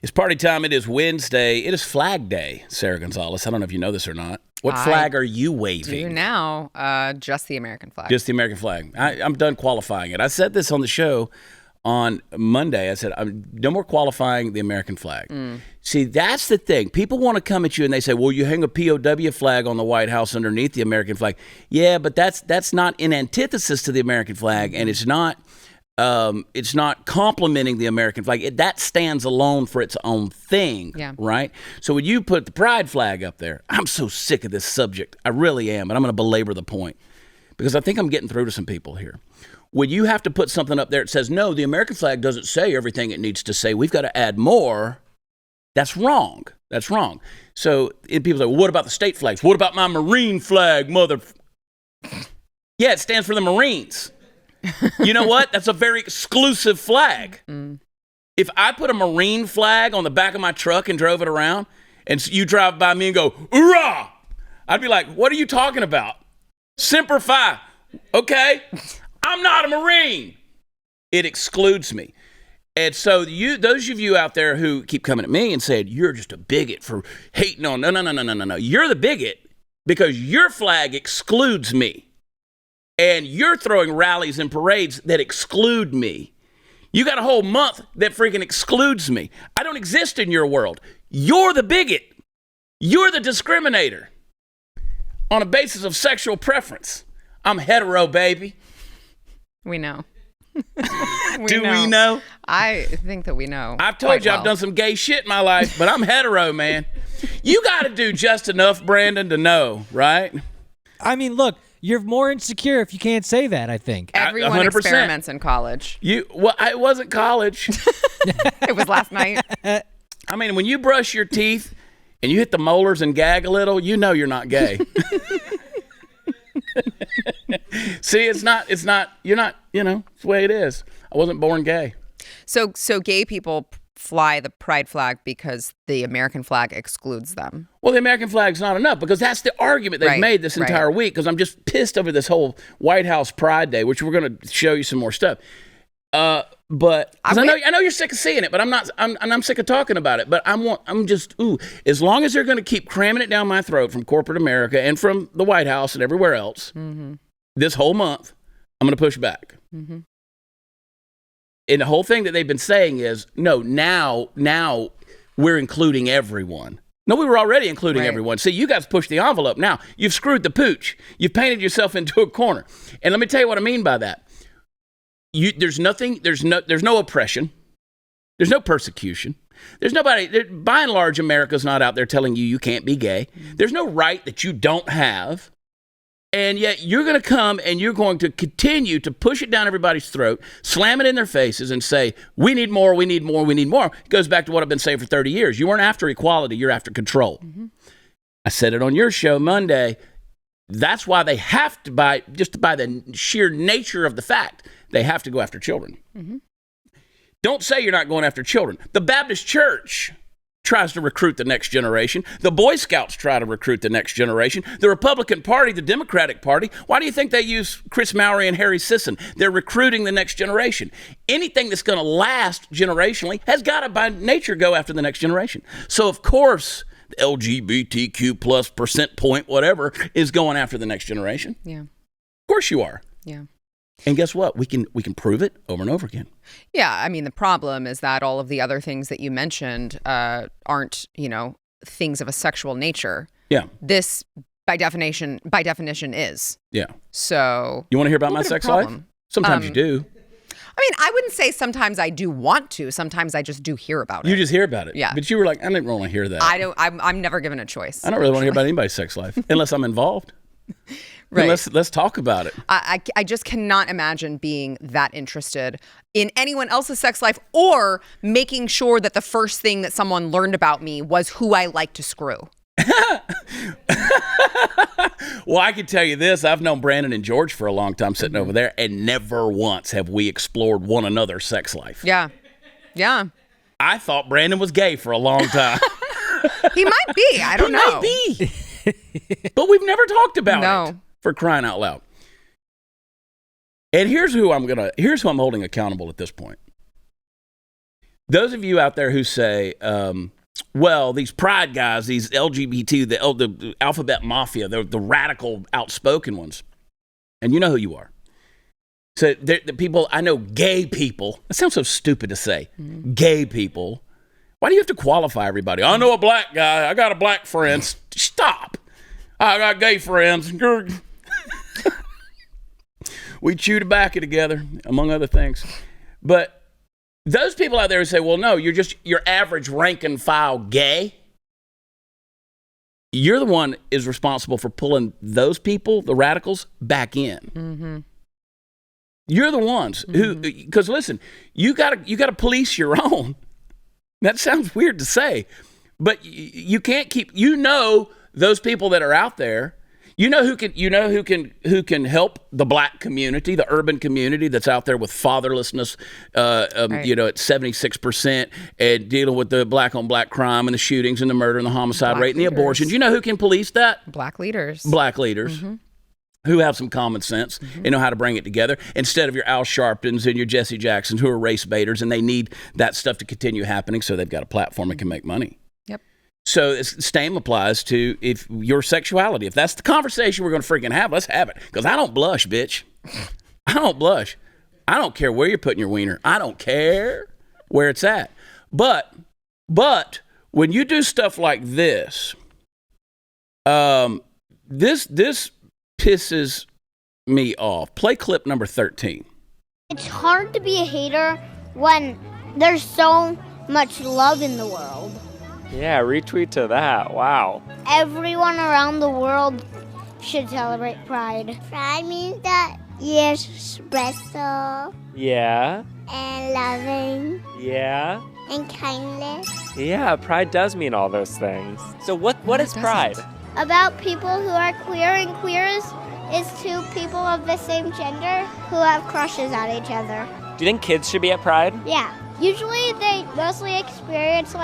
It's party time. It is Wednesday. It is Flag Day, Sara Gonzales. I don't know if you know this or not. What flag are you waving? Do now. Just the American flag. Just the American flag. I'm done qualifying it. I said this on the show on Monday. I said, I'm no more qualifying the American flag. See, that's the thing. People want to come at you and they say, well, you hang a POW flag on the White House underneath the American flag. Yeah, but that's not in antithesis to the American flag, and it's not complimenting the American flag. That stands alone for its own thing, right? So when you put the pride flag up there, I'm so sick of this subject. I really am, and I'm going to belabor the point because I think I'm getting through to some people here. When you have to put something up there that says, no, the American flag doesn't say everything it needs to say, we've got to add more, that's wrong. That's wrong. So people say, well, what about the state flags? What about my Marine flag, mother? Yeah, it stands for the Marines. You know what? That's a very exclusive flag. If I put a Marine flag on the back of my truck and drove it around, and you drive by me and go, hoorah! I'd be like, what are you talking about? Semper Fi. Okay, I'm not a Marine. It excludes me. And so those of you out there who keep coming at me and saying, you're just a bigot for hating on, no. You're the bigot because your flag excludes me. And you're throwing rallies and parades that exclude me. You got a whole month that freaking excludes me. I don't exist in your world. You're the bigot. You're the discriminator on a basis of sexual preference. I'm hetero, baby. We know. Do we know? I think that we know. I've told you I've done some gay shit in my life, but I'm hetero, man. You got to do just enough, Brandon, to know, right? I mean, look, you're more insecure if you can't say that, I think. Everyone 100%. experiments in college. Well, it wasn't college. It was last night. I mean, when you brush your teeth and you hit the molars and gag a little, you know you're not gay. See, you're not, it's the way it is. I wasn't born gay. So gay people fly the pride flag because the American flag excludes them. Well, the American flag's not enough because that's the argument they've made this entire week, because I'm just pissed over this whole White House Pride Day, which we're going to show you some more stuff. But I know you're sick of seeing it, but I'm sick of talking about it. But as long as they're going to keep cramming it down my throat from corporate America and from the White House and everywhere else, this whole month, I'm going to push back. And the whole thing that they've been saying is, no, now we're including everyone. No, we were already including everyone. See, you guys pushed the envelope. Now you've screwed the pooch. You've painted yourself into a corner. And let me tell you what I mean by that. There's no oppression. There's no persecution. There's nobody, by and large, America's not out there telling you can't be gay. There's no right that you don't have. And yet you're going to come and you're going to continue to push it down everybody's throat, slam it in their faces and say, we need more, we need more, we need more. It goes back to what I've been saying for 30 years. You weren't after equality, you're after control. I said it on your show Monday. That's why they have to, by the sheer nature of the fact, they have to go after children. Don't say you're not going after children. The Baptist Church tries to recruit the next generation. The Boy Scouts try to recruit the next generation. The Republican Party, the Democratic Party, why do you think they use Chris Mowry and Harry Sisson? They're recruiting the next generation. Anything that's going to last generationally has got to, by nature, go after the next generation. So, of course, the LGBTQ plus percent point, whatever, is going after the next generation. Yeah. Of course you are. Yeah. And guess what? We can prove it over and over again. Yeah, I mean, the problem is that all of the other things that you mentioned aren't, things of a sexual nature. Yeah. This, by definition, is. Yeah. So you want to hear about my sex life? Sometimes you do. I mean, I wouldn't say sometimes I do want to. Sometimes I just do hear about it. You just hear about it. Yeah. But you were like, I didn't want to hear that. I'm never given a choice. I don't really want to hear about anybody's sex life unless I'm involved. Right. Let's talk about it. I just cannot imagine being that interested in anyone else's sex life or making sure that the first thing that someone learned about me was who I like to screw. Well, I can tell you this. I've known Brandon and George for a long time sitting over there, and never once have we explored one another's sex life. Yeah. Yeah. I thought Brandon was gay for a long time. He might be. I don't know. He might be. But we've never talked about it. For crying out loud. And here's who I'm holding accountable at this point. Those of you out there who say, well, these pride guys, these LGBT, the alphabet mafia, the radical, outspoken ones, and you know who you are. So the people, I know gay people, that sounds so stupid to say, gay people. Why do you have to qualify everybody? I know a black guy, I got a black friend. Stop. I got gay friends. We chew tobacco together, among other things. But those people out there who say, well, no, you're just your average rank and file gay. You're the one is responsible for pulling those people, the radicals, back in. Mm-hmm. You're the ones who, because listen, you gotta police your own. That sounds weird to say, but you can't keep. You know those people that are out there. You know who can help the black community, the urban community that's out there with fatherlessness, right. At 76%, and dealing with the black on black crime and the shootings and the murder and the homicide rate and the abortions. You know who can police that? Black leaders. Who have some common sense and know how to bring it together instead of your Al Sharptons and your Jesse Jacksons who are race baiters, and they need that stuff to continue happening so they've got a platform and can make money. Yep. So the same applies to if your sexuality. If that's the conversation we're going to freaking have, let's have it. Because I don't blush, bitch. I don't blush. I don't care where you're putting your wiener. I don't care where it's at. But when you do stuff like this, this pisses me off. Play clip number 13. It's hard to be a hater when there's so much love in the world. Yeah, retweet to that. Wow. Everyone around the world should celebrate Pride. Pride means that you're special. Yeah. And loving. Yeah. And kindness. Yeah, Pride does mean all those things. So what is Pride? About people who are queer, and queer is two people of the same gender who have crushes on each other. Do you think kids should be at Pride? Yeah. Usually they mostly experience,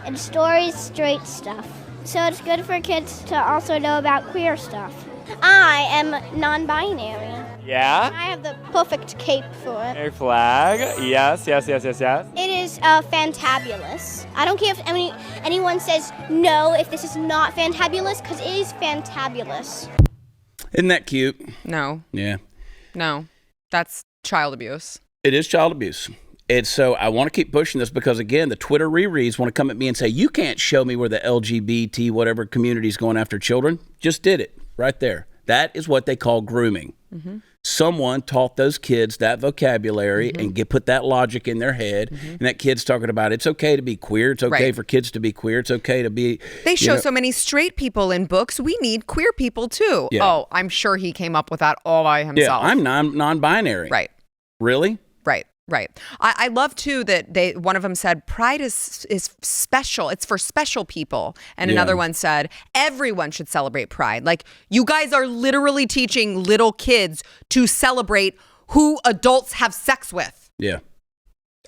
in stories, straight stuff. So it's good for kids to also know about queer stuff. I am non-binary. Yeah? I have the perfect cape for it. A flag. Yes. It is fantabulous. I don't care if anyone says no if this is not fantabulous, because it is fantabulous. Isn't that cute? No. Yeah. No. That's child abuse. It is child abuse. And so I want to keep pushing this because, again, the Twitter rereads want to come at me and say, you can't show me where the LGBT whatever community is going after children. Just did it right there. That is what they call grooming. Mm-hmm. Someone taught those kids that vocabulary and put that logic in their head. And that kid's talking about it's okay to be queer. It's okay for kids to be queer. It's okay to be. They show so many straight people in books. We need queer people too. Yeah. Oh, I'm sure he came up with that all by himself. Yeah, I'm non-binary. Right. Really? Right. I love too that one of them said Pride is special. It's for special people. And another one said everyone should celebrate Pride. Like, you guys are literally teaching little kids to celebrate who adults have sex with. Yeah.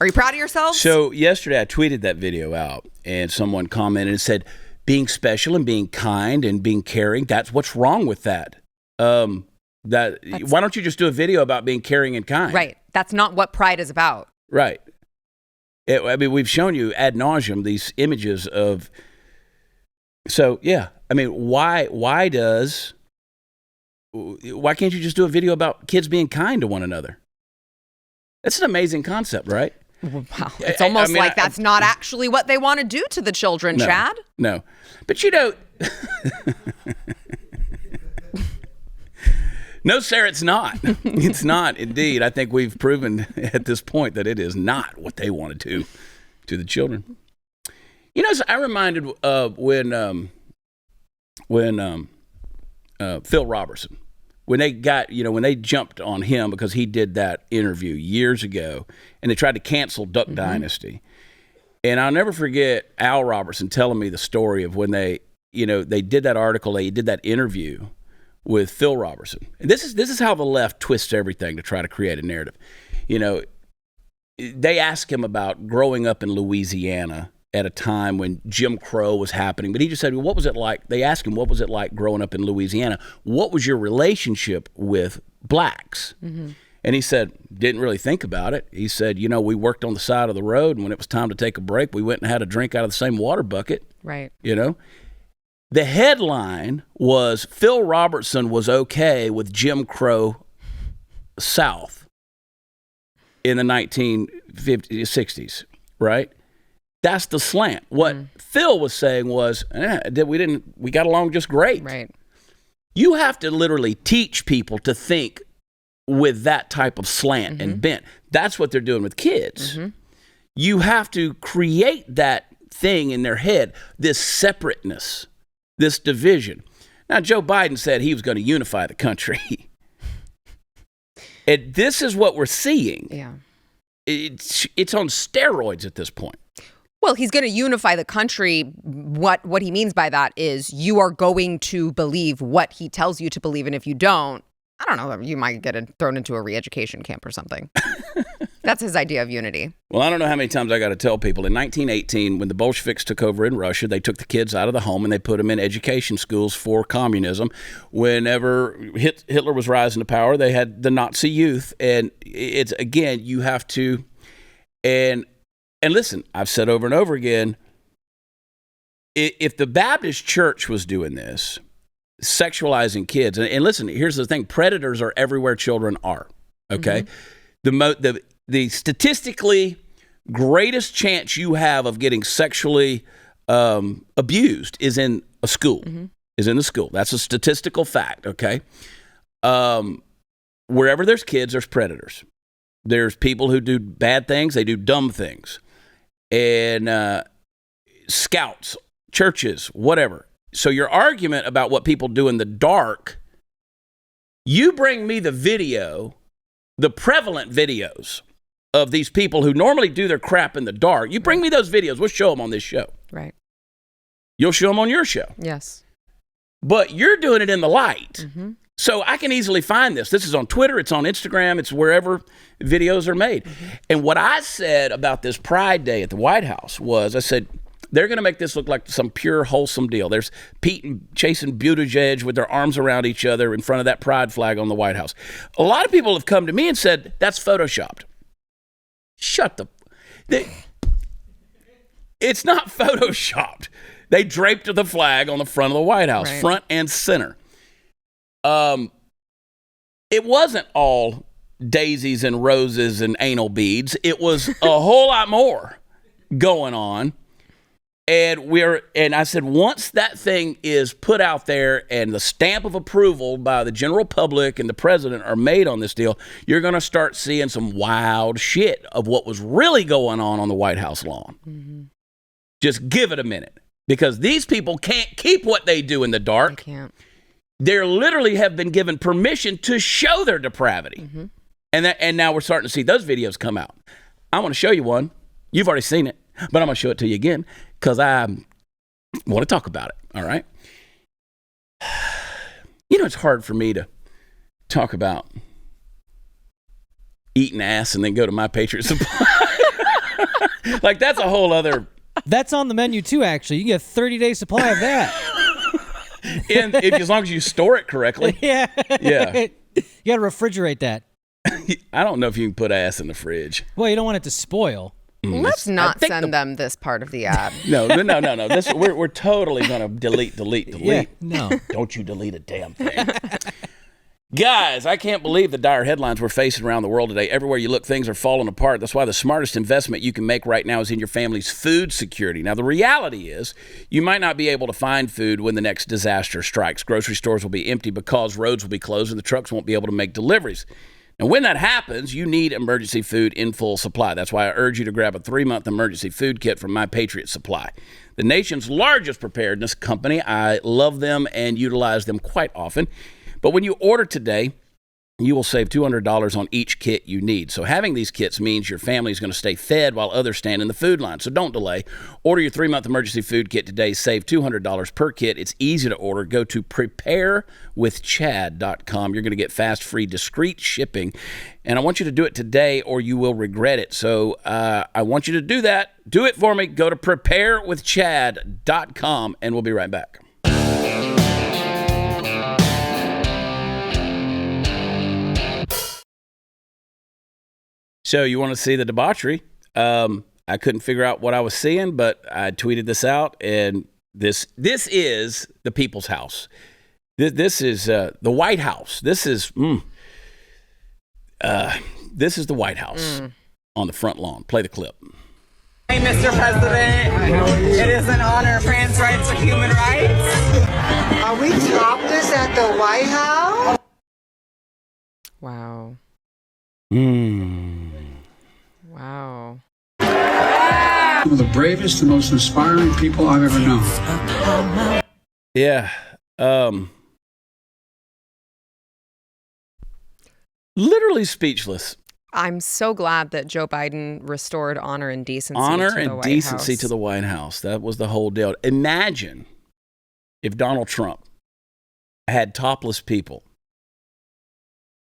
Are you proud of yourselves? So yesterday I tweeted that video out and someone commented and said, being special and being kind and being caring, that's what's wrong with that. Why don't you just do a video about being caring and kind? Right. That's not what Pride is about. Right. We've shown you ad nauseum these images of. So yeah, why can't you just do a video about kids being kind to one another? That's an amazing concept, right? Wow. It's almost like that's not actually what they want to do to the children, no, Chad. No, but No, Sarah, it's not. It's not, indeed. I think we've proven at this point that it is not what they want to do to the children. So I reminded when Phil Robertson, when they jumped on him because he did that interview years ago, and they tried to cancel Duck Dynasty. And I'll never forget Al Robertson telling me the story of when they did that article, they did that interview with Phil Robertson. And this is how the left twists everything to try to create a narrative. They asked him about growing up in Louisiana at a time when Jim Crow was happening, but he just said, well, what was it like? They asked him, what was it like growing up in Louisiana? What was your relationship with blacks? Mm-hmm. And he said, didn't really think about it. He said, we worked on the side of the road, and when it was time to take a break, we went and had a drink out of the same water bucket. Right. The headline was Phil Robertson was okay with Jim Crow South in the 1950s, 60s, right? That's the slant. What Phil was saying was, we got along just great. Right. You have to literally teach people to think with that type of slant and bent. That's what they're doing with kids. You have to create that thing in their head, this separateness, this division. Now, Joe Biden said he was going to unify the country. And this is what we're seeing. Yeah. It's on steroids at this point. Well, he's going to unify the country. What he means by that is you are going to believe what he tells you to believe, and if you don't, I don't know, you might get thrown into a re-education camp or something. That's his idea of unity. Well, I don't know how many times I got to tell people. In 1918, when the Bolsheviks took over in Russia, they took the kids out of the home and they put them in education schools for communism. Whenever Hitler was rising to power, they had the Nazi youth. And it's, again, you have to, and listen, I've said over and over again, if the Baptist church was doing this, sexualizing kids, and listen, here's the thing, predators are everywhere children are, okay? The statistically greatest chance you have of getting sexually abused is in a school, is in the school. That's a statistical fact, okay? Wherever there's kids, there's predators. There's people who do bad things, they do dumb things. And scouts, churches, whatever. So your argument about what people do in the dark, you bring me the video, the prevalent videos of these people who normally do their crap in the dark. You bring me those videos, we'll show them on this show. Right. You'll show them on your show. Yes. But you're doing it in the light. So I can easily find this. This is on Twitter, it's on Instagram, it's wherever videos are made. And what I said about this Pride Day at the White House was, I said, they're going to make this look like some pure, wholesome deal. There's Pete and Chasen Buttigieg with their arms around each other in front of that pride flag on the White House. A lot of people have come to me and said, that's Photoshopped. Shut the... It's not Photoshopped. They draped the flag on the front of the White House, front and center. It wasn't all daisies and roses and anal beads. It was a whole lot more going on. And I said, once that thing is put out there and the stamp of approval by the general public and the president are made on this deal, you're going to start seeing some wild shit of what was really going on the White House lawn. Just give it a minute, because these people can't keep what they do in the dark. They can't. They literally have been given permission to show their depravity. And now we're starting to see those videos come out. I want to show you one. You've already seen it, but I'm going to show it to you again because I want to talk about it, all right? It's hard for me to talk about eating ass and then go to my Patriot Supply. Like, that's a whole other... That's on the menu, too, actually. You can get a 30-day supply of that. And as long as you store it correctly. Yeah. Yeah. You got to refrigerate that. I don't know if you can put ass in the fridge. Well, you don't want it to spoil. Let's not send them this part of the ad. No. This, we're totally going to delete. Yeah, no. Don't you delete a damn thing. Guys, I can't believe the dire headlines we're facing around the world today. Everywhere you look, things are falling apart. That's why the smartest investment you can make right now is in your family's food security. Now, the reality is you might not be able to find food when the next disaster strikes. Grocery stores will be empty because roads will be closed and the trucks won't be able to make deliveries. And when that happens, you need emergency food in full supply. That's why I urge you to grab a 3-month emergency food kit from my Patriot Supply, the nation's largest preparedness company. I love them and utilize them quite often. But when you order today, you will save $200 on each kit you need. So having these kits means your family is going to stay fed while others stand in the food line. So don't delay. Order your 3-month emergency food kit today. Save $200 per kit. It's easy to order. Go to preparewithchad.com. You're going to get fast, free, discreet shipping. And I want you to do it today or you will regret it. So I want you to do that. Do it for me. Go to preparewithchad.com and we'll be right back. So you want to see the debauchery? I couldn't figure out what I was seeing, but I tweeted this out, and this is the people's house. This is the White House. This is the White House on the front lawn. Play the clip. Hey, Mr. President, it is an honor. Trans rights are human rights. Are we topless at the White House? Wow. Wow. One of the bravest and most inspiring people I've ever known. Yeah. Literally speechless. I'm so glad that Joe Biden restored honor and decency to the White House. That was the whole deal. Imagine if Donald Trump had topless people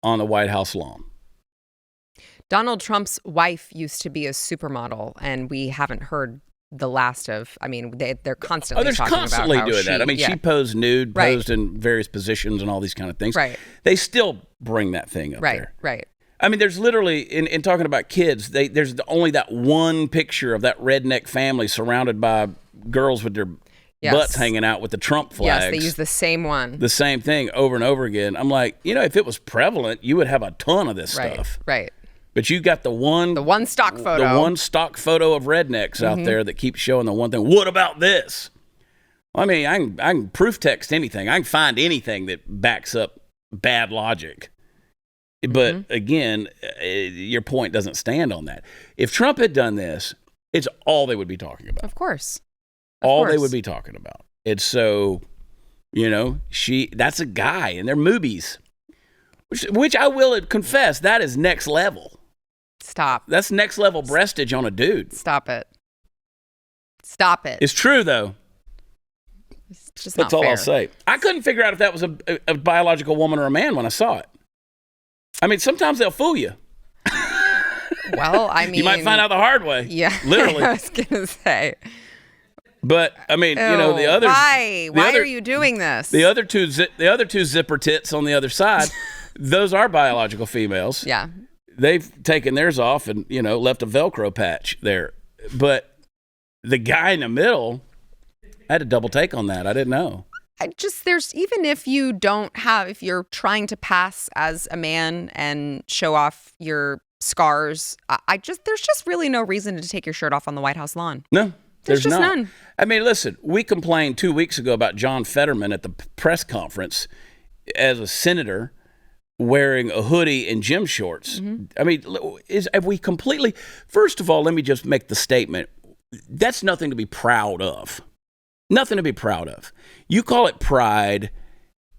on the White House lawn. Donald Trump's wife used to be a supermodel, and we haven't heard the last of. I mean, they're constantly constantly doing that. I mean, she posed nude, posed in various positions, and all these kind of things. Right. They still bring that thing up there. Right. I mean, there's literally in talking about kids. There's only that one picture of that redneck family surrounded by girls with their butts hanging out with the Trump flags. Yes, they use the same one. The same thing over and over again. I'm like, if it was prevalent, you would have a ton of this stuff. Right. But you got the one stock photo. The one stock photo of rednecks out there that keeps showing the one thing. What about this? I mean, I can proof text anything. I can find anything that backs up bad logic. But again, your point doesn't stand on that. If Trump had done this, it's all they would be talking about. Of course. They would be talking about. It's so, that's a guy in their movies, which I will confess, that is next level. Stop. That's next level breastage on a dude. Stop it. It's true, though. It's just That's not all fair. I'll say. I couldn't figure out if that was a biological woman or a man when I saw it. I mean, sometimes they'll fool you. Well, I mean, you might find out the hard way. Yeah, literally. I was gonna say. But I mean, the others. Why are you doing this? The other two zipper tits on the other side, those are biological females. Yeah. They've taken theirs off and left a Velcro patch there. But the guy in the middle, I had a double take on that. I didn't know. If you're trying to pass as a man and show off your scars, there's just really no reason to take your shirt off on the White House lawn. No, there's just none. I mean, listen, we complained 2 weeks ago about John Fetterman at the press conference as a senator wearing a hoodie and gym shorts. I mean, have we completely, first of all, let me just make the statement. That's nothing to be proud of. Nothing to be proud of. You call it pride.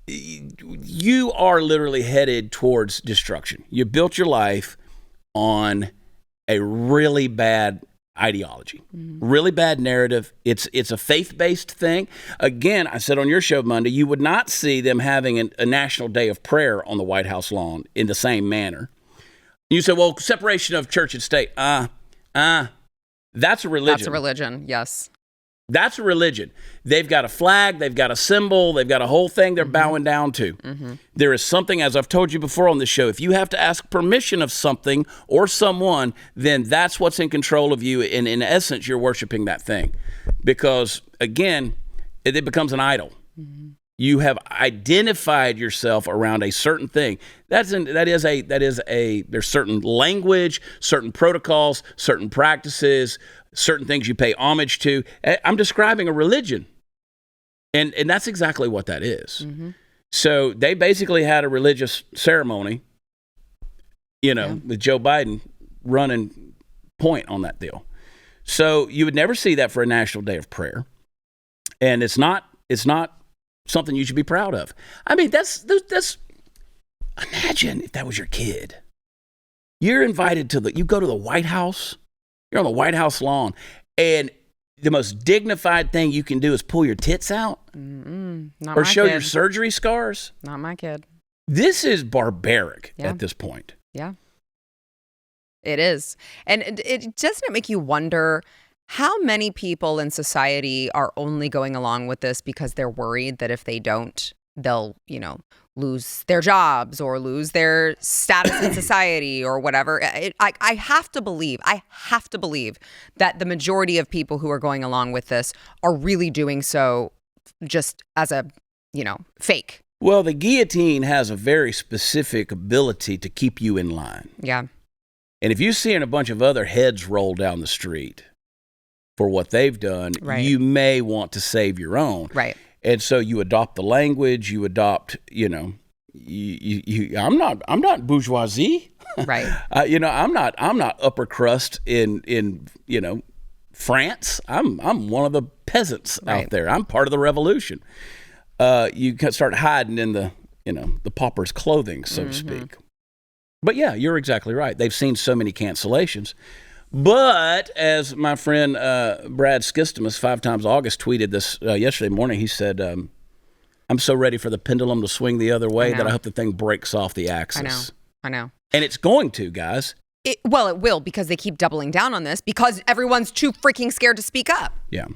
You are literally headed towards destruction. You built your life on a really bad ideology, really bad narrative. It's a faith-based thing. Again, I said on your show Monday, you would not see them having a national day of prayer on the White House lawn in the same manner. You say, well, separation of church and state. That's a religion. That's a religion, yes. That's a religion. They've got a flag, they've got a symbol, they've got a whole thing they're bowing down to. There is something, as I've told you before on this show, if you have to ask permission of something or someone, then that's what's in control of you. And in essence, you're worshiping that thing. Because, again, it becomes an idol. You have identified yourself around a certain thing. There's certain language, certain protocols, certain practices, certain things you pay homage to. I'm describing a religion. And that's exactly what that is. So they basically had a religious ceremony, with Joe Biden running point on that deal. So you would never see that for a national day of prayer. And it's not something you should be proud of. I mean, that's imagine if that was your kid. You're invited you go to the White House. You're on the White House lawn, and the most dignified thing you can do is pull your tits out or show your surgery scars. Not my kid. This is barbaric at this point. Yeah, it is. And it doesn't make you wonder how many people in society are only going along with this because they're worried that if they don't, they'll, lose their jobs or lose their status in society or whatever. I have to believe that the majority of people who are going along with this are really doing so just as a, fake. Well, the guillotine has a very specific ability to keep you in line. Yeah. And if you're seeing a bunch of other heads roll down the street for what they've done, you may want to save your own. Right. And so you adopt the language, you adopt, I'm not bourgeoisie. Right. I'm not upper crust in France. I'm one of the peasants out there. I'm part of the revolution. You can start hiding in the pauper's clothing, so to speak. But yeah, you're exactly right. They've seen so many cancellations. But as my friend Brad Skistimus, 5 Times August, tweeted this yesterday morning, he said, I'm so ready for the pendulum to swing the other way that I hope the thing breaks off the axis. I know. And it's going to, guys. It will, because they keep doubling down on this because everyone's too freaking scared to speak up. Yeah.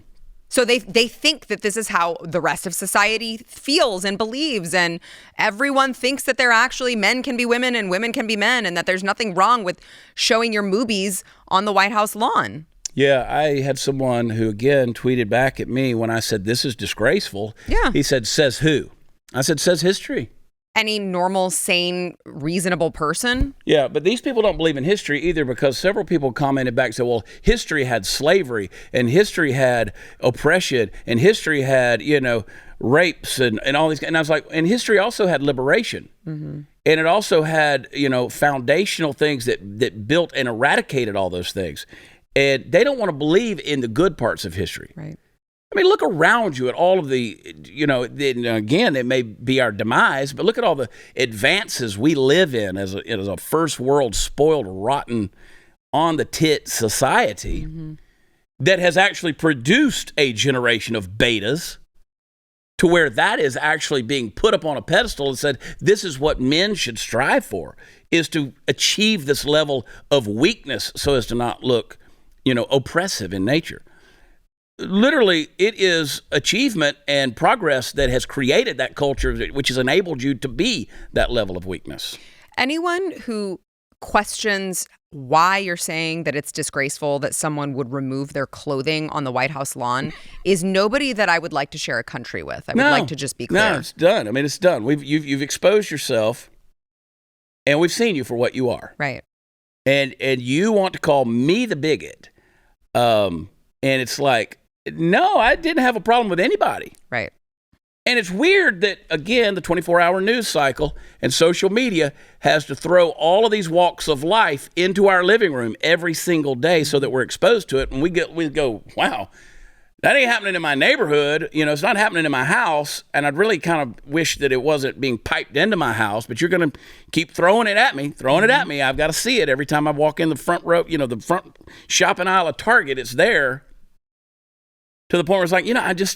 So they think that this is how the rest of society feels and believes, and everyone thinks that they're actually men can be women and women can be men, and that there's nothing wrong with showing your boobies on the White House lawn. Yeah, I had someone who, again, tweeted back at me when I said, this is disgraceful. Yeah. He said, says who? I said, says history. Any normal, sane, reasonable person? Yeah, but these people don't believe in history either, because several people commented back and said, well, history had slavery and history had oppression and history had, rapes and all these. And I was like, and history also had liberation. Mm-hmm. And it also had, foundational things that built and eradicated all those things. And they don't want to believe in the good parts of history. Right. I mean, look around you at all of the, again, it may be our demise, but look at all the advances we live in as a first world, spoiled, rotten, on the tit society that has actually produced a generation of betas to where that is actually being put up on a pedestal and said, this is what men should strive for, is to achieve this level of weakness so as to not look, oppressive in nature. Literally, it is achievement and progress that has created that culture, which has enabled you to be that level of weakness. Anyone who questions why you're saying that it's disgraceful that someone would remove their clothing on the White House lawn is nobody that I would like to share a country with. I would like to just be clear. No, it's done. I mean, it's done. You've exposed yourself, and we've seen you for what you are. Right. And you want to call me the bigot. And it's like, no, I didn't have a problem with anybody. Right. And it's weird that, again, the 24-hour news cycle and social media has to throw all of these walks of life into our living room every single day so that we're exposed to it. And we go, wow, that ain't happening in my neighborhood. It's not happening in my house. And I'd really kind of wish that it wasn't being piped into my house. But you're going to keep throwing it at me. I've got to see it every time I walk in the front row, the front shopping aisle of Target. It's there. To the point where it's like,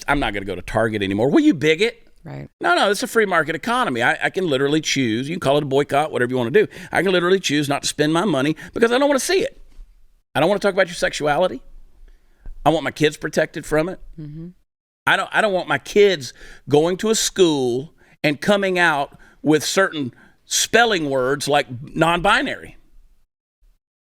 I'm not going to go to Target anymore. Will you bigot? Right. No, it's a free market economy. I can literally choose. You can call it a boycott, whatever you want to do. I can literally choose not to spend my money because I don't want to see it. I don't want to talk about your sexuality. I want my kids protected from it. Mm-hmm. I don't want my kids going to a school and coming out with certain spelling words like non-binary.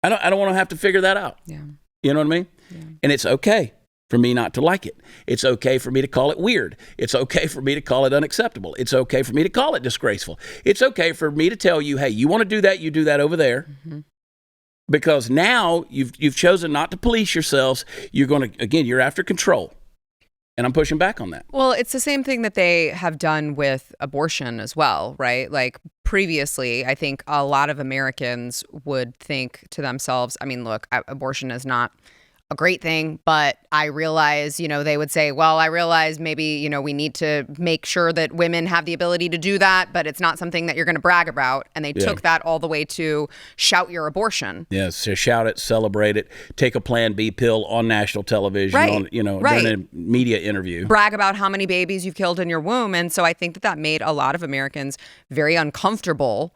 I don't want to have to figure that out. Yeah. You know what I mean? Yeah. And it's okay for me not to like it. It's okay for me to call it weird. It's okay for me to call it unacceptable. It's okay for me to call it disgraceful. It's okay for me to tell you, hey, you want to do that, you do that over there. Mm-hmm. Because now you've chosen not to police yourselves. You're going to, again, you're after control. And I'm pushing back on that. Well, it's the same thing that they have done with abortion as well, right? Like previously, I think a lot of Americans would think to themselves, I mean, look, abortion is not a great thing, but I realize, they would say, well, I realize maybe, we need to make sure that women have the ability to do that, but it's not something that you're going to brag about. And they took that all the way to shout your abortion. Yes, so shout it, celebrate it, take a Plan B pill on national television, on, during a media interview. Brag about how many babies you've killed in your womb. And so I think that made a lot of Americans very uncomfortable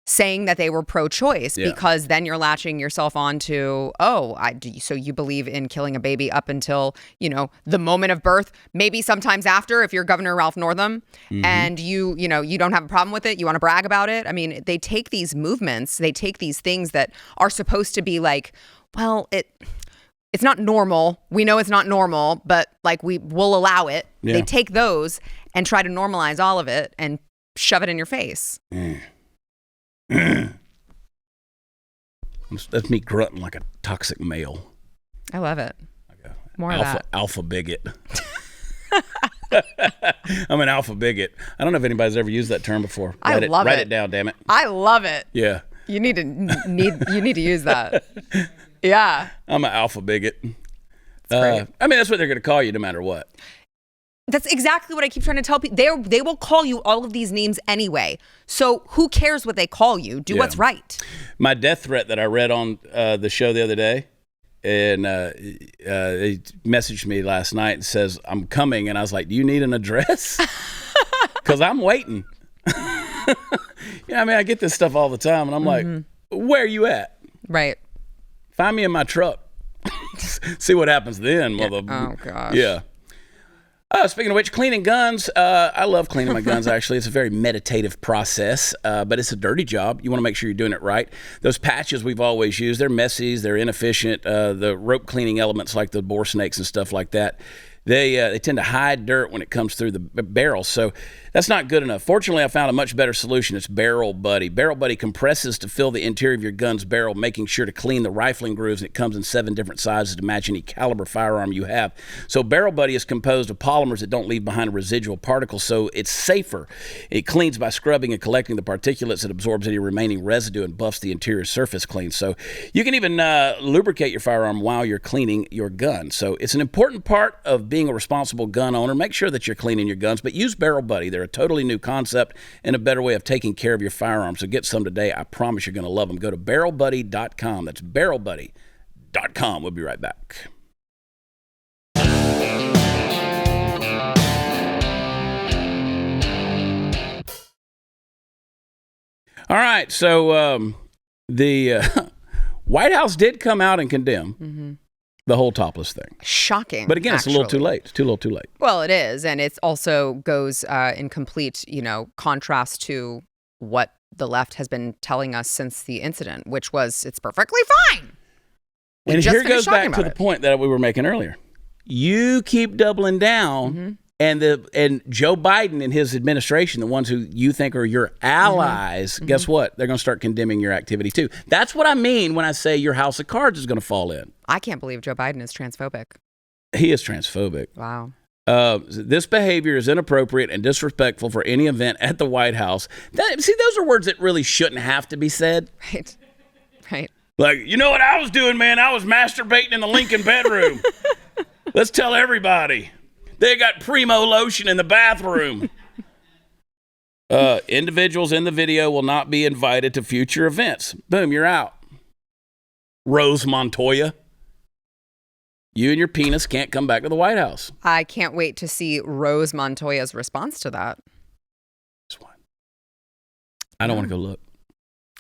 saying that they were pro-choice, because then you're latching yourself onto, so you believe in killing a baby up until, the moment of birth, maybe sometimes after, if you're Governor Ralph Northam, and you don't have a problem with it, you want to brag about it. I mean, they take these movements, they take these things that are supposed to be like, well, it's not normal. We know it's not normal, but like we will allow it. Yeah. They take those and try to normalize all of it and shove it in your face. That's me grunting like a toxic male. I love it. More of that. Alpha bigot. I'm an alpha bigot. I don't know if anybody's ever used that term before. Write it down, damn it. I love it. Yeah. You need to use that. Yeah. I'm an alpha bigot. That's what they're going to call you no matter what. That's exactly what I keep trying to tell people. They will call you all of these names anyway. So who cares what they call you? Do what's right. My death threat that I read on the show the other day, and they messaged me last night and says, I'm coming. And I was like, do you need an address? Because I'm waiting. I get this stuff all the time. And I'm like, where are you at? Right. Find me in my truck. See what happens then. Oh, gosh. Yeah. Speaking of which, cleaning guns, I love cleaning my guns, actually. It's a very meditative process, but it's a dirty job. You want to make sure you're doing it right. Those patches we've always used, they're messy, they're inefficient. The rope cleaning elements like the bore snakes and stuff like that, they tend to hide dirt when it comes through the barrel, so that's not good enough. Fortunately, I found a much better solution. It's Barrel Buddy. Barrel Buddy compresses to fill the interior of your gun's barrel, making sure to clean the rifling grooves, and it comes in 7 different sizes to match any caliber firearm you have. So Barrel Buddy is composed of polymers that don't leave behind a residual particle, so it's safer. It cleans by scrubbing and collecting the particulates. It absorbs any remaining residue and buffs the interior surface clean. So you can even lubricate your firearm while you're cleaning your gun. So it's an important part of being a responsible gun owner. Make sure that you're cleaning your guns, but use Barrel Buddy. They're a totally new concept and a better way of taking care of your firearms. So get some today. I promise you're going to love them. Go to barrelbuddy.com. That's barrelbuddy.com. We'll be right back. All right. So the White House did come out and condemn the whole topless thing. Shocking. But again, it's a little too late. It's a little too late. Well, it is. And it also goes in complete, contrast to what the left has been telling us since the incident, which was it's perfectly fine. And here goes back to the point that we were making earlier. You keep doubling down, and Joe Biden and his administration, the ones who you think are your allies, guess what? They're going to start condemning your activity too. That's what I mean when I say your house of cards is going to fall in. I can't believe Joe Biden is transphobic. He is transphobic. Wow. This behavior is inappropriate and disrespectful for any event at the White House. See, those are words that really shouldn't have to be said. Right. Like, you know what I was doing, man? I was masturbating in the Lincoln bedroom. Let's tell everybody. They got Primo lotion in the bathroom. Individuals in the video will not be invited to future events. Boom, you're out. Rose Montoya. You and your penis can't come back to the White House. I can't wait to see Rose Montoya's response to that. I don't want to go look.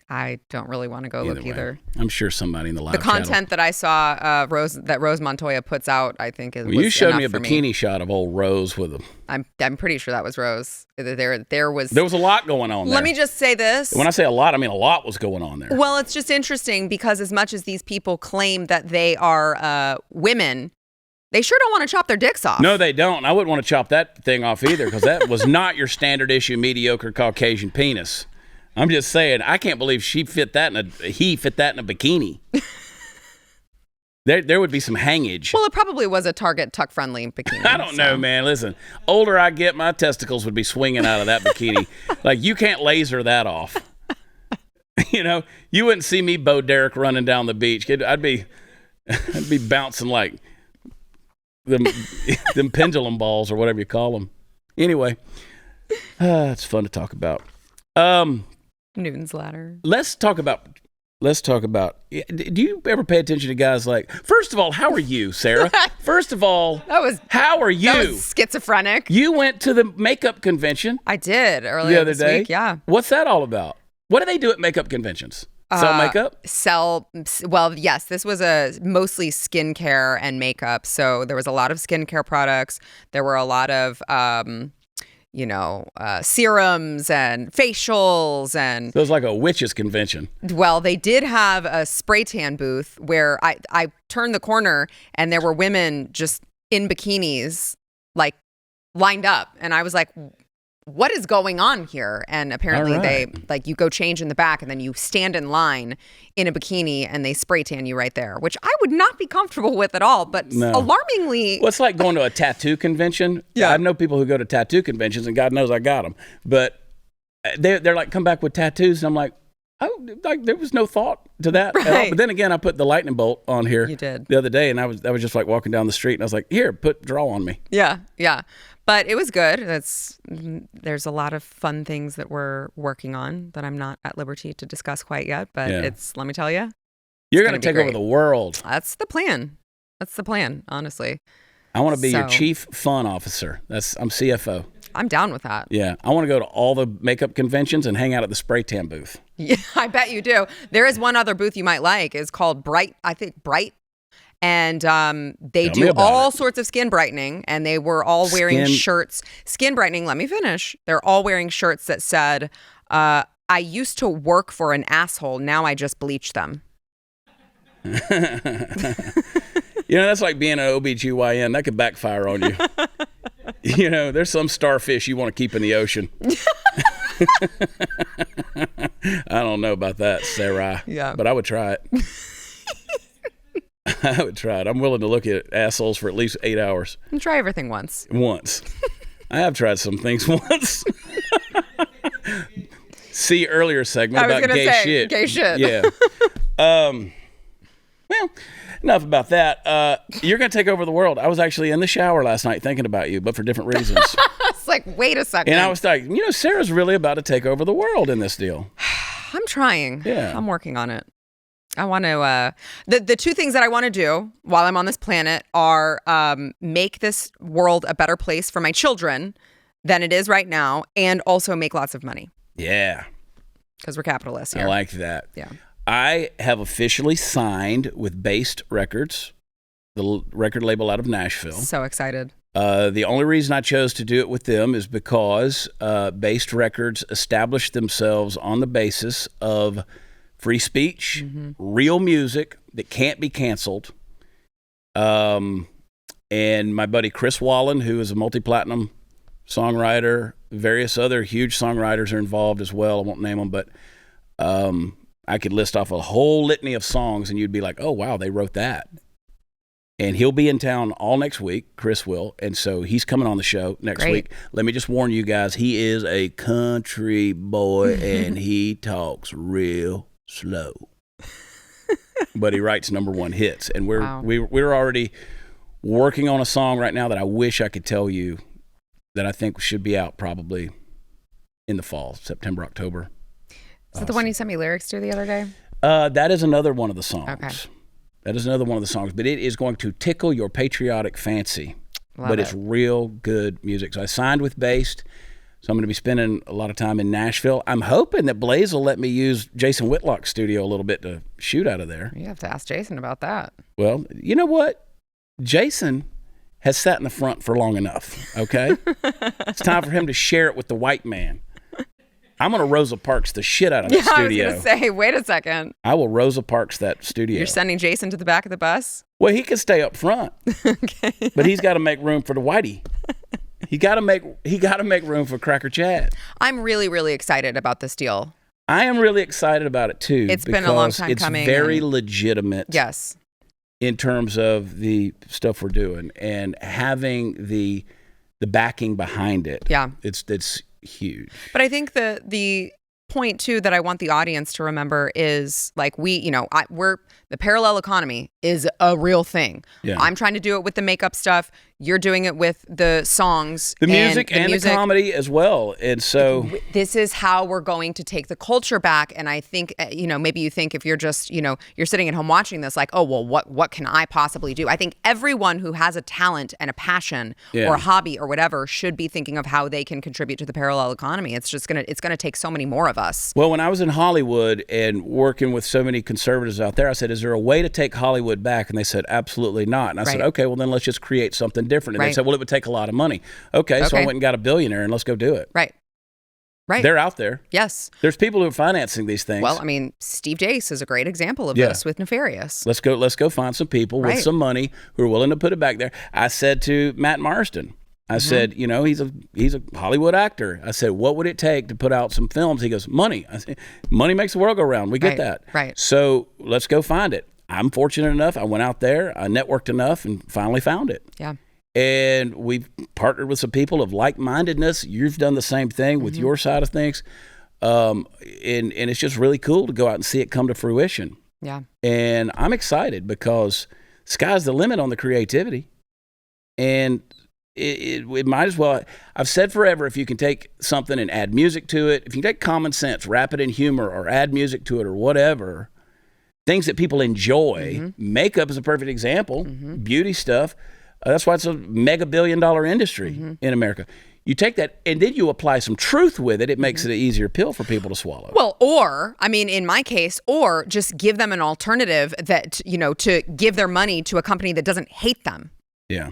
I don't really want to go look either. I'm sure somebody in the live The content that I saw Rose Montoya puts out, I think is. Well, you showed me a bikini shot of old Rose with him. I'm pretty sure that was Rose. There was a lot going on there. Let me just say this. When I say a lot, I mean a lot was going on there. Well, it's just interesting because as much as these people claim that they are women, they sure don't want to chop their dicks off. No, they don't. I wouldn't want to chop that thing off either because that was not your standard issue mediocre Caucasian penis. I'm just saying, I can't believe he fit that in a bikini. There would be some hangage. Well, it probably was a Target tuck-friendly bikini. I don't know, man. Listen, older I get, my testicles would be swinging out of that bikini. Like, you can't laser that off. You wouldn't see me Bo Derek running down the beach. I'd be bouncing like them pendulum balls or whatever you call them. Anyway, it's fun to talk about. Newton's ladder. Let's talk about. Do you ever pay attention to guys like? First of all, how are you, Sarah? First of all, how are you? That was schizophrenic. You went to the makeup convention. I did earlier the other day. Week, yeah. What's that all about? What do they do at makeup conventions? Sell makeup? Well, yes, this was mostly skincare and makeup. So there was a lot of skincare products. There were a lot of, serums and facials. And So it was like a witches convention. well, they did have a spray tan booth where I turned the corner and there were women just in bikinis, like lined up. And I was like, what is going on here? And apparently you go change in the back and then you stand in line in a bikini and they spray tan you right there, which I would not be comfortable with at all, but alarmingly. Well, it's like going to a tattoo convention. Yeah. I know people who go to tattoo conventions and God knows I got them, but they're like, come back with tattoos. And I'm like, oh, like there was no thought to that at all. But then again, I put the lightning bolt on here the other day and I was just like walking down the street and I was like, here, draw on me. Yeah. But it was good. There's a lot of fun things that we're working on that I'm not at liberty to discuss quite yet. But let me tell you. You're going to take over the world. That's the plan. Honestly. I want to be your chief fun officer. I'm CFO. I'm down with that. Yeah. I want to go to all the makeup conventions and hang out at the spray tan booth. Yeah, I bet you do. There is one other booth you might like. It's called Bright. And they do all sorts of skin brightening, and they were all wearing shirts. Skin brightening, let me finish. They're all wearing shirts that said, I used to work for an asshole, now I just bleach them. That's like being an OBGYN. That could backfire on you. There's some starfish you want to keep in the ocean. I don't know about that, Sarah. Yeah. But I would try it. I would try it. I'm willing to look at assholes for at least 8 hours. And try everything once. I have tried some things once. See earlier segment about gay shit. Gay shit. Yeah. Well, enough about that. You're going to take over the world. I was actually in the shower last night thinking about you, but for different reasons. It's like, wait a second. And I was like, Sarah's really about to take over the world in this deal. I'm trying. Yeah. I'm working on it. I want to, the two things that I want to do while I'm on this planet are make this world a better place for my children than it is right now, and also make lots of money. Yeah. Because we're capitalists here. I like that. Yeah. I have officially signed with Based Records, the record label out of Nashville. So excited. The only reason I chose to do it with them is because Based Records established themselves on the basis of free speech, real music that can't be canceled. And my buddy Chris Wallen, who is a multi-platinum songwriter, various other huge songwriters are involved as well. I won't name them, but I could list off a whole litany of songs and you'd be like, oh, wow, they wrote that. And he'll be in town all next week, Chris will. And so he's coming on the show next week. Let me just warn you guys, he is a country boy and he talks real slow. But he writes #1 hits. And we're already working on a song right now that I wish I could tell you that I think should be out probably in the fall, September, October. Is that the one you sent me lyrics to the other day? That is another one of the songs. Okay. That is another one of the songs, but it is going to tickle your patriotic fancy. It's real good music. So I signed with Based, so I'm going to be spending a lot of time in Nashville. I'm hoping that Blaze will let me use Jason Whitlock's studio a little bit to shoot out of there. You have to ask Jason about that. Well, you know what? Jason has sat in the front for long enough, okay? It's time for him to share it with the white man. I'm going to Rosa Parks the shit out of that studio. I was going to say, wait a second. I will Rosa Parks that studio. You're sending Jason to the back of the bus? Well, he can stay up front. Okay. But he's got to make room for the whitey. He got to make room for Cracker Chad. I'm really, really excited about this deal. I am really excited about it too. It's been a long time coming. It's very legitimate. Yes. In terms of the stuff we're doing and having the backing behind it. Yeah. It's huge. But I think the point too that I want the audience to remember is like the parallel economy is a real thing. Yeah. I'm trying to do it with the makeup stuff. You're doing it with the songs, the music, and the comedy as well. And so this is how we're going to take the culture back. And I think, maybe you think if you're just, you're sitting at home watching this, like, oh, well, what can I possibly do? I think everyone who has a talent and a passion or a hobby or whatever should be thinking of how they can contribute to the parallel economy. It's just gonna take so many more of us. Well, when I was in Hollywood and working with so many conservatives out there, I said, is there a way to take Hollywood back? And they said, absolutely not. And I said, okay, well then let's just create something different. And they said, well, it would take a lot of money. Okay, so I went and got a billionaire and let's go do it. Right. They're out there. Yes. There's people who are financing these things. Well, I mean, Steve Jace is a great example of this with Nefarious. Let's go find some people with some money who are willing to put it back there. I said to Matt Marston, I said, he's a Hollywood actor. I said, what would it take to put out some films? He goes, money. I said, money makes the world go round. We get that. Right. So let's go find it. I'm fortunate enough. I went out there, I networked enough, and finally found it. Yeah. And we've partnered with some people of like-mindedness. You've done the same thing with your side of things. And it's just really cool to go out and see it come to fruition. Yeah. And I'm excited because sky's the limit on the creativity. And it might as well, I've said forever, if you can take something and add music to it, if you can take common sense, wrap it in humor, or add music to it or whatever, things that people enjoy, makeup is a perfect example, beauty stuff. That's why it's a mega billion-dollar industry in America. You take that and then you apply some truth with it. It makes it an easier pill for people to swallow. Well, or, I mean, in my case, or just give them an alternative that, to give their money to a company that doesn't hate them. Yeah.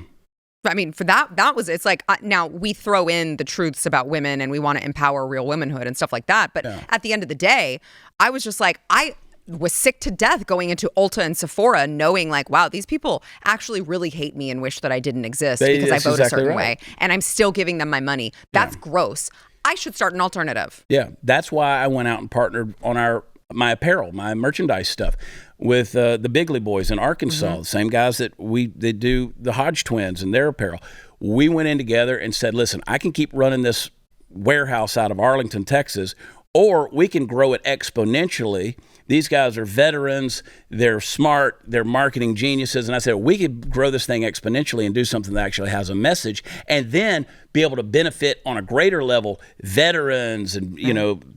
I mean, for it's like, now we throw in the truths about women and we want to empower real womanhood and stuff like that. But at the end of the day, I was just like, I was sick to death going into Ulta and Sephora knowing like, wow, these people actually really hate me and wish that I didn't exist because I vote a certain way. And I'm still giving them my money. That's gross. I should start an alternative. Yeah. That's why I went out and partnered on my apparel, my merchandise stuff with the Bigley Boys in Arkansas, the same guys that they do the Hodge twins and their apparel. We went in together and said, listen, I can keep running this warehouse out of Arlington, Texas, or we can grow it exponentially. These guys are veterans. They're smart. They're marketing geniuses. And I said, we could grow this thing exponentially and do something that actually has a message and then be able to benefit on a greater level veterans and,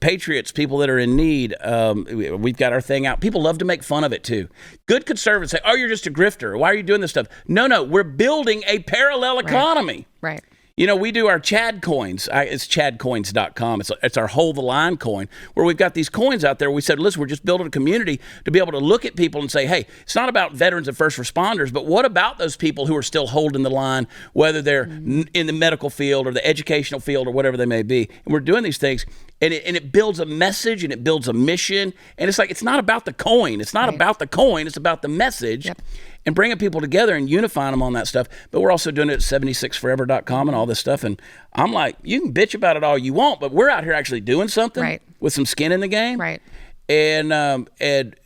patriots, people that are in need. We've got our thing out. People love to make fun of it, too. Good conservatives say, oh, you're just a grifter. Why are you doing this stuff? No, we're building a parallel economy. Right. We do our Chad coins. It's chadcoins.com. It's our hold the line coin where we've got these coins out there. We said, listen, we're just building a community to be able to look at people and say, hey, it's not about veterans and first responders, but what about those people who are still holding the line, whether they're in the medical field or the educational field or whatever they may be. And we're doing these things. And it builds a message and it builds a mission. And it's like, it's not about the coin. It's not about the coin. It's about the message. Yep. And bringing people together and unifying them on that stuff. But we're also doing it at 76forever.com and all this stuff. And I'm like, you can bitch about it all you want, but we're out here actually doing something with some skin in the game. Right. And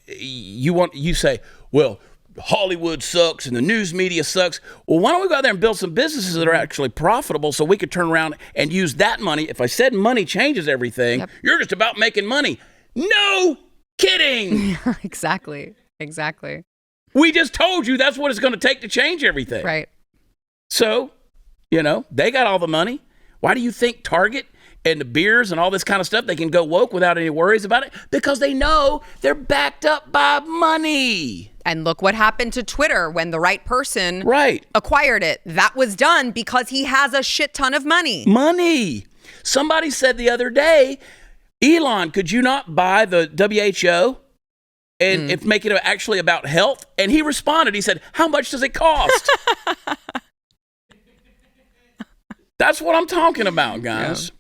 you say, well, Hollywood sucks and the news media sucks. Well, why don't we go out there and build some businesses that are actually profitable so we could turn around and use that money? If I said money changes everything, you're just about making money. No kidding. Exactly. We just told you that's what it's going to take to change everything. Right. So, they got all the money. Why do you think Target and the beers and all this kind of stuff, they can go woke without any worries about it? Because they know they're backed up by money. And look what happened to Twitter when the right person acquired it. That was done because he has a shit ton of money. Somebody said the other day, Elon, could you not buy the WHO? And if make it actually about health? And he responded, he said, how much does it cost? That's what I'm talking about, guys. Yeah.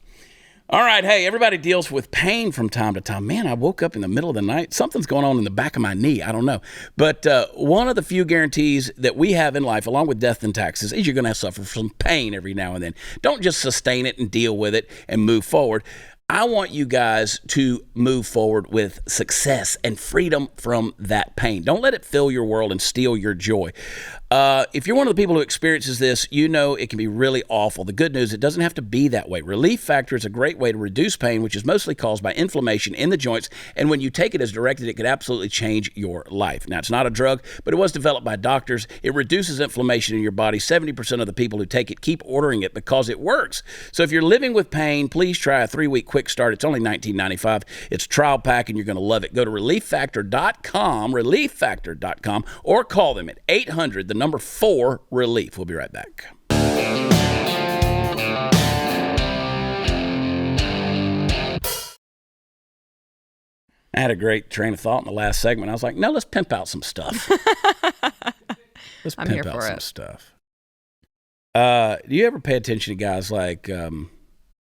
All right, hey, everybody deals with pain from time to time. Man, I woke up in the middle of the night. Something's going on in the back of my knee. I don't know. But one of the few guarantees that we have in life, along with death and taxes, is you're going to suffer from pain every now and then. Don't just sustain it and deal with it and move forward. I want you guys to move forward with success and freedom from that pain. Don't let it fill your world and steal your joy. If you're one of the people who experiences this, you know it can be really awful. The good news, it doesn't have to be that way. Relief Factor is a great way to reduce pain, which is mostly caused by inflammation in the joints. And when you take it as directed, it could absolutely change your life. Now, it's not a drug, but it was developed by doctors. It reduces inflammation in your body. 70% of the people who take it keep ordering it because it works. So if you're living with pain, please try a 3-week quick start. It's only $19.95. It's a trial pack, and you're going to love it. Go to relieffactor.com, or call them at 800, the number 4 relief. We'll be right back. I had a great train of thought in the last segment. I was like, no, let's pimp out some stuff. Let's pimp out some stuff. Do you ever pay attention to guys like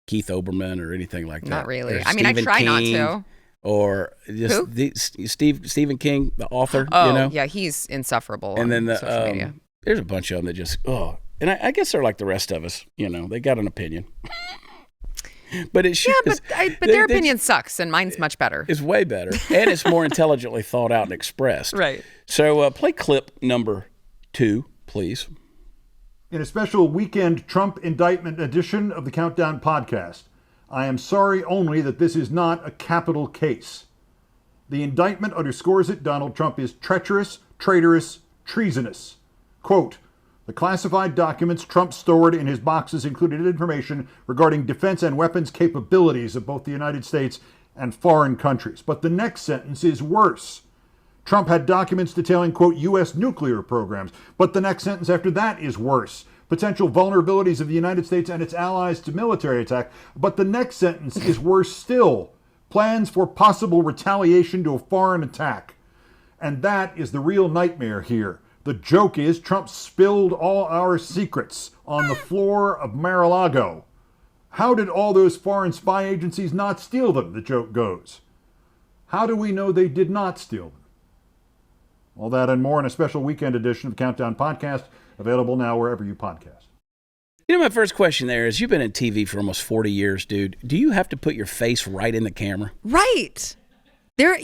Keith Olbermann or anything like that? Not really. I mean, I try not to. Or just Stephen King, the author. Oh, yeah, he's insufferable. And then social media. There's a bunch of them that just and I guess they're like the rest of us. They got an opinion. But it should. Yeah, but their opinion sucks, and mine's much better. It's way better, and it's more intelligently thought out and expressed. Right. So play clip number 2, please. In a special weekend Trump indictment edition of the Countdown podcast, I am sorry only that this is not a capital case. The indictment underscores that Donald Trump is treacherous, traitorous, treasonous. Quote, the classified documents Trump stored in his boxes included information regarding defense and weapons capabilities of both the United States and foreign countries. But the next sentence is worse. Trump had documents detailing, quote, U.S. nuclear programs. But the next sentence after that is worse. Potential vulnerabilities of the United States and its allies to military attack. But the next sentence is worse still. Plans for possible retaliation to a foreign attack. And that is the real nightmare here. The joke is Trump spilled all our secrets on the floor of Mar-a-Lago. How did all those foreign spy agencies not steal them, the joke goes? How do we know they did not steal them? All that and more in a special weekend edition of Countdown Podcast, available now wherever you podcast. My first question there is, you've been in TV for almost 40 years, dude. Do you have to put your face right in the camera? Right. There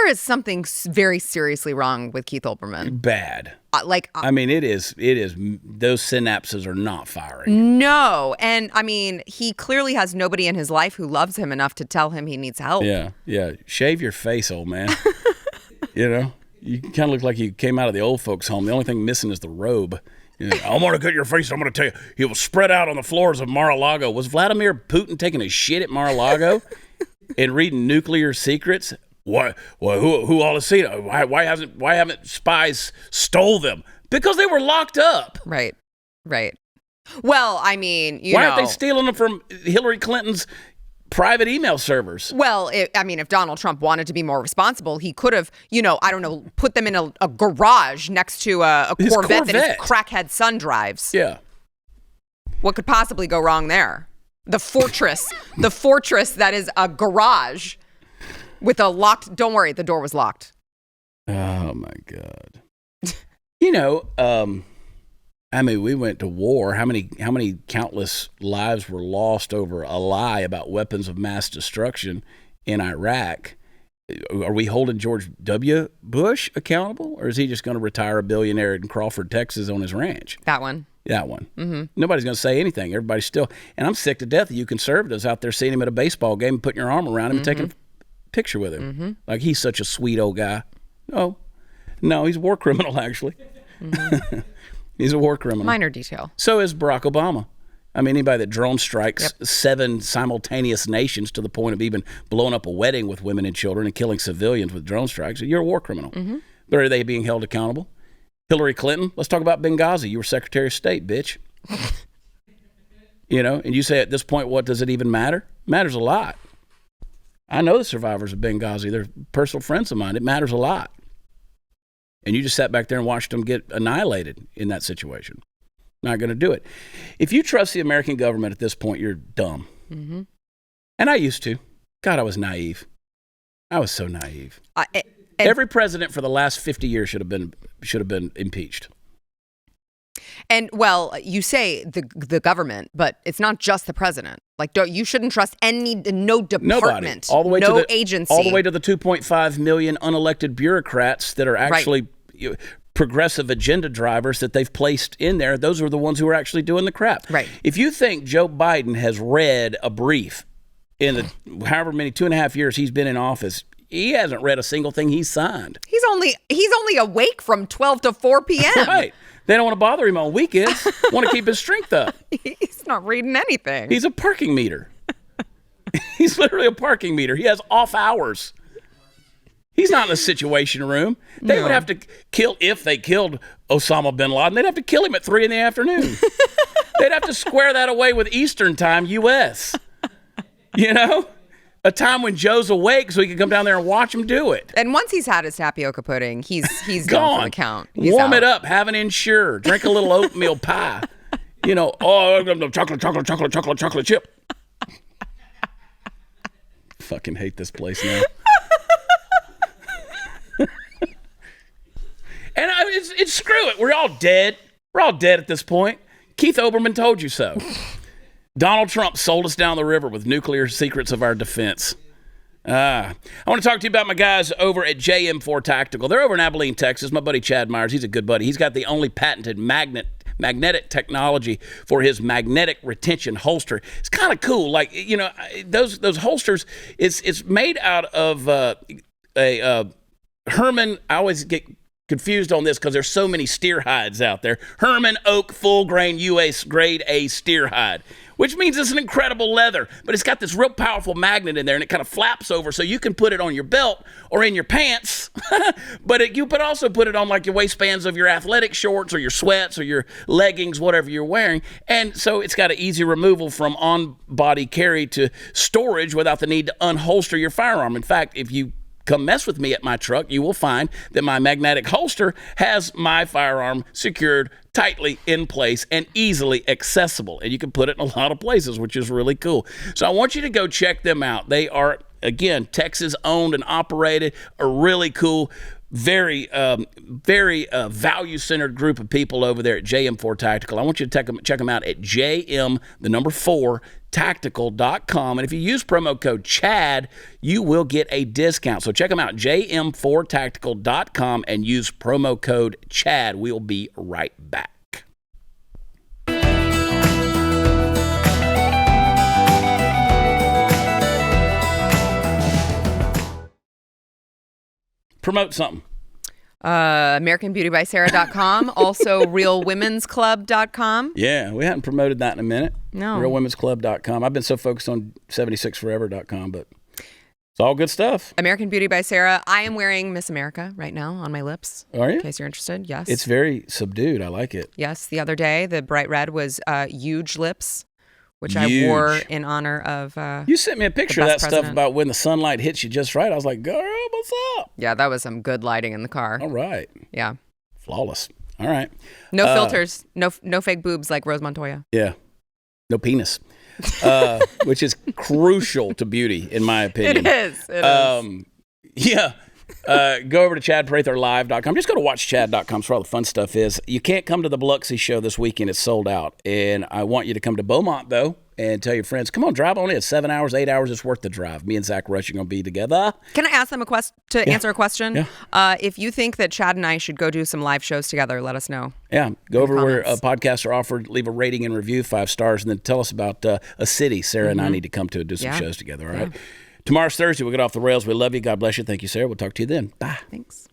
is something very seriously wrong with Keith Olbermann. Bad. I mean, it is. Those synapses are not firing. No. And I mean, he clearly has nobody in his life who loves him enough to tell him he needs help. Yeah. Shave your face, old man. You kind of look like you came out of the old folks' home. The only thing missing is the robe. I'm going to cut your face. I'm going to tell you, he was spread out on the floors of Mar-a-Lago. Was Vladimir Putin taking a shit at Mar-a-Lago and reading nuclear secrets? Why? Who all has seen it? Why haven't spies stole them? Because they were locked up. Right. Well, I mean, why aren't they stealing them from Hillary Clinton's private email servers? Well, if Donald Trump wanted to be more responsible, he could have, put them in a garage next to a Corvette that his crackhead son drives. Yeah. What could possibly go wrong there? The fortress that is a garage with a locked, don't worry, the door was locked. Oh my God. We went to war. How many countless lives were lost over a lie about weapons of mass destruction in Iraq? Are we holding George W. Bush accountable, or is he just going to retire a billionaire in Crawford, Texas on his ranch? That one. Mm-hmm. Nobody's going to say anything. Everybody's still, and I'm sick to death of you conservatives out there seeing him at a baseball game and putting your arm around him and taking a picture with him. Like he's such a sweet old guy. No, he's a war criminal, actually. He's a war criminal. Minor detail. So is Barack Obama. I mean, anybody that drone strikes 7 simultaneous nations to the point of even blowing up a wedding with women and children and killing civilians with drone strikes, you're a war criminal. But are they being held accountable? Hillary Clinton, let's talk about Benghazi. You were Secretary of State, bitch. And you say at this point, what does it even matter? It matters a lot. I know the survivors of Benghazi. They're personal friends of mine. It matters a lot. And you just sat back there and watched them get annihilated in that situation. Not going to do it. If you trust the American government at this point, you're dumb. And I used to. God, I was naive. I was so naive. Every president for the last 50 years should have been impeached. And well, you say the government, but it's not just the president. Like, you shouldn't trust no department, Nobody. No agency, all the way to the 2.5 million unelected bureaucrats that are actually progressive agenda drivers that they've placed in there, those are the ones who are actually doing the crap. Right. If you think Joe Biden has read a brief in the however many 2.5 years he's been in office, he hasn't read a single thing he's signed. He's only awake from 12 to 4 p.m. Right. They don't want to bother him on weekends. Want to keep his strength up. He's not reading anything. He's a parking meter. He's literally a parking meter. He has off hours. He's not in a situation room. They would have to kill, if they killed Osama bin Laden, they'd have to kill him at 3 p.m. They'd have to square that away with Eastern time, U.S. You know? A time when Joe's awake so he can come down there and watch him do it. And once he's had his tapioca pudding, he's gone. For the count. He's Warm out. it up, have an Ensure, drink a little oatmeal pie. You know, chocolate chip. Fucking hate this place now. And it's screw it. We're all dead. We're all dead at this point. Keith Olbermann told you so. Donald Trump sold us down the river with nuclear secrets of our defense. I want to talk to you about my guys over at JM4 Tactical. They're over in Abilene, Texas. My buddy Chad Myers, he's a good buddy. He's got the only patented magnetic technology for his magnetic retention holster. It's kind of cool. Like, you know, those holsters, it's made out of a Herman. I always get confused on this because there's so many steer hides out there. Herman Oak full grain US grade A steer hide, which means it's an incredible leather, but it's got this real powerful magnet in there, and it kind of flaps over so you can put it on your belt or in your pants, but you could also put it on like your waistbands of your athletic shorts or your sweats or your leggings, whatever you're wearing. And so it's got an easy removal from on-body carry to storage without the need to unholster your firearm. In fact, if you come mess with me at my truck, you will find that my magnetic holster has my firearm secured tightly in place and easily accessible. And you can put it in a lot of places, which is really cool. So I want you to go check them out. They are, again, Texas owned and operated, a really cool, very value-centered group of people over there at JM4 Tactical. I want you to check them out at JM4Tactical.com. And if you use promo code CHAD, you will get a discount. So check them out, JM4Tactical.com, and use promo code CHAD. We'll be right back. Promote something. AmericanBeautyBySarah.com. Also, RealWomen'sClub.com. Yeah, we haven't promoted that in a minute. No. RealWomen'sClub.com. I've been so focused on 76forever.com, but it's all good stuff. American Beauty by Sarah. I am wearing Miss America right now on my lips. Are you? In case you're interested, yes. It's very subdued. I like it. Yes, the other day, the bright red was Huge Lips, which Huge. I wore in honor of You sent me a picture of that president. stuff about when the sunlight hits you just right. I was like, girl, what's up? Yeah, that was some good lighting in the car. All right. Yeah. Flawless. All right. No filters. No fake boobs like Rose Montoya. Yeah. No penis. Which is crucial to beauty, in my opinion. It is. Yeah. Go over to ChadPratherLive.com. Just go to WatchChad.com. That's where all the fun stuff is. You can't come to the Biloxi show this weekend. It's sold out. And I want you to come to Beaumont, though, and tell your friends, come on, drive on in. 7 hours, 8 hours. It's worth the drive. Me and Zach Rush are going to be together. Can I ask them answer a question? Yeah. If you think that Chad and I should go do some live shows together, let us know. Yeah. Go over where comments. podcasts are offered. Leave a rating and review, 5 stars, and then tell us about a city Sarah and I need to come to and do some shows together. All right. Tomorrow's Thursday. We'll get off the rails. We love you. God bless you. Thank you, Sarah. We'll talk to you then. Bye. Thanks.